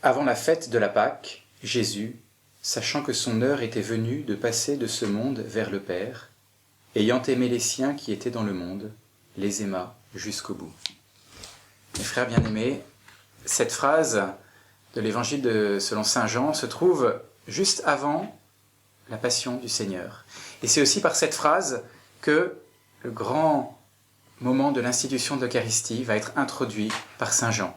Avant la fête de la Pâque, Jésus, sachant que son heure était venue de passer de ce monde vers le Père, ayant aimé les siens qui étaient dans le monde, les aima jusqu'au bout. Mes frères bien-aimés, cette phrase de l'évangile selon saint Jean se trouve juste avant la passion du Seigneur. Et c'est aussi par cette phrase que le grand moment de l'institution de l'Eucharistie va être introduit par saint Jean.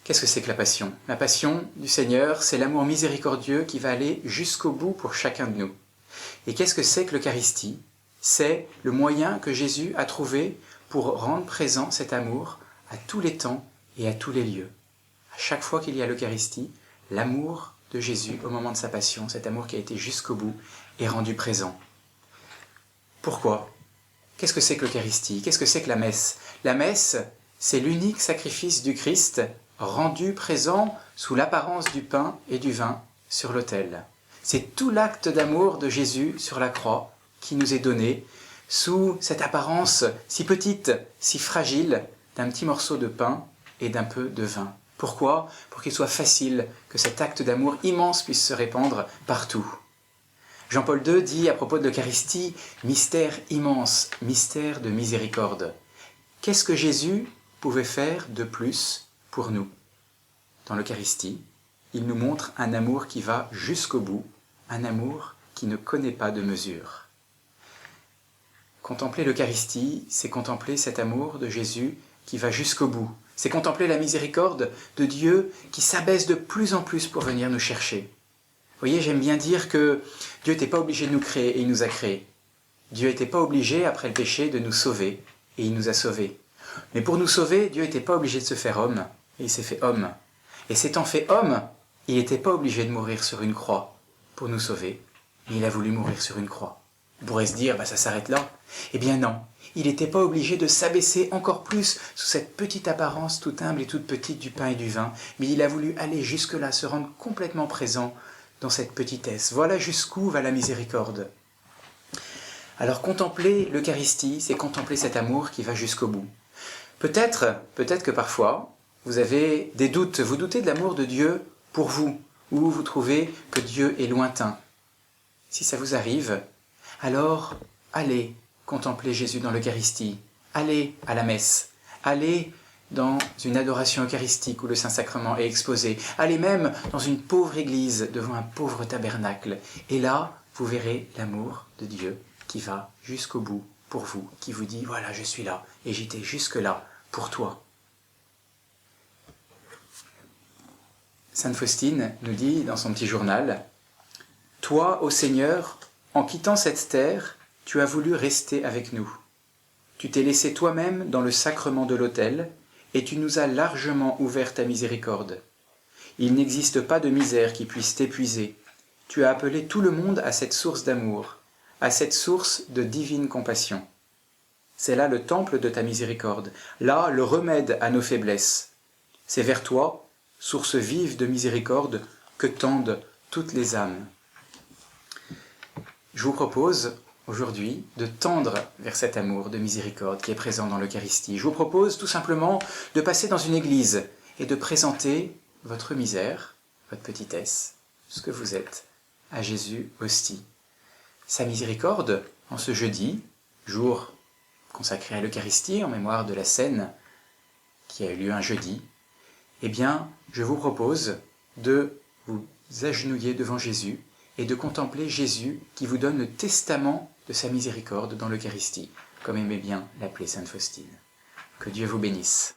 Qu'est-ce que c'est que la passion? La passion du Seigneur, c'est l'amour miséricordieux qui va aller jusqu'au bout pour chacun de nous. Et qu'est-ce que c'est que l'Eucharistie? C'est le moyen que Jésus a trouvé pour rendre présent cet amour à tous les temps et à tous les lieux. À chaque fois qu'il y a l'Eucharistie, l'amour de Jésus au moment de sa passion, cet amour qui a été jusqu'au bout, est rendu présent. Pourquoi? Qu'est-ce que c'est que l'Eucharistie? Qu'est-ce que c'est que la messe? La messe, c'est l'unique sacrifice du Christ rendu présent sous l'apparence du pain et du vin sur l'autel. C'est tout l'acte d'amour de Jésus sur la croix qui nous est donné sous cette apparence si petite, si fragile d'un petit morceau de pain et d'un peu de vin. Pourquoi? Pour qu'il soit facile que cet acte d'amour immense puisse se répandre partout. Jean-Paul II dit à propos de l'Eucharistie, mystère immense, mystère de miséricorde. Qu'est-ce que Jésus pouvait faire de plus pour nous? Dans l'Eucharistie, il nous montre un amour qui va jusqu'au bout, un amour qui ne connaît pas de mesure. Contempler l'Eucharistie, c'est contempler cet amour de Jésus qui va jusqu'au bout. C'est contempler la miséricorde de Dieu qui s'abaisse de plus en plus pour venir nous chercher. Vous voyez, j'aime bien dire que Dieu n'était pas obligé de nous créer et il nous a créés. Dieu n'était pas obligé, après le péché, de nous sauver et il nous a sauvés. Mais pour nous sauver, Dieu n'était pas obligé de se faire homme et il s'est fait homme. Et s'étant fait homme, il n'était pas obligé de mourir sur une croix pour nous sauver, mais il a voulu mourir sur une croix. On pourrait se dire, ça s'arrête là. Eh bien non, il n'était pas obligé de s'abaisser encore plus sous cette petite apparence toute humble et toute petite du pain et du vin, mais il a voulu aller jusque-là, se rendre complètement présent dans cette petitesse. Voilà jusqu'où va la miséricorde. Alors contempler l'Eucharistie, c'est contempler cet amour qui va jusqu'au bout. Peut-être que parfois, vous avez des doutes, vous doutez de l'amour de Dieu pour vous, ou vous trouvez que Dieu est lointain. Si ça vous arrive, alors allez contempler Jésus dans l'Eucharistie, allez à la messe, allez dans une adoration eucharistique où le Saint-Sacrement est exposé, allez même dans une pauvre église devant un pauvre tabernacle, et là, vous verrez l'amour de Dieu qui va jusqu'au bout pour vous, qui vous dit « Voilà, je suis là, et j'étais jusque-là pour toi ». Sainte Faustine nous dit dans son petit journal « Toi, ô Seigneur, en quittant cette terre, tu as voulu rester avec nous. Tu t'es laissé toi-même dans le sacrement de l'autel, et tu nous as largement ouvert ta miséricorde. Il n'existe pas de misère qui puisse t'épuiser. Tu as appelé tout le monde à cette source d'amour, à cette source de divine compassion. C'est là le temple de ta miséricorde, là le remède à nos faiblesses. C'est vers toi, source vive de miséricorde, que tendent toutes les âmes. » Je vous propose aujourd'hui de tendre vers cet amour de miséricorde qui est présent dans l'Eucharistie. Je vous propose tout simplement de passer dans une église et de présenter votre misère, votre petitesse, ce que vous êtes, à Jésus hostie. Sa miséricorde, en ce jeudi, jour consacré à l'Eucharistie en mémoire de la scène qui a eu lieu un jeudi, eh bien, je vous propose de vous agenouiller devant Jésus et de contempler Jésus qui vous donne le testament de sa miséricorde dans l'Eucharistie, comme aimait bien l'appeler sainte Faustine. Que Dieu vous bénisse.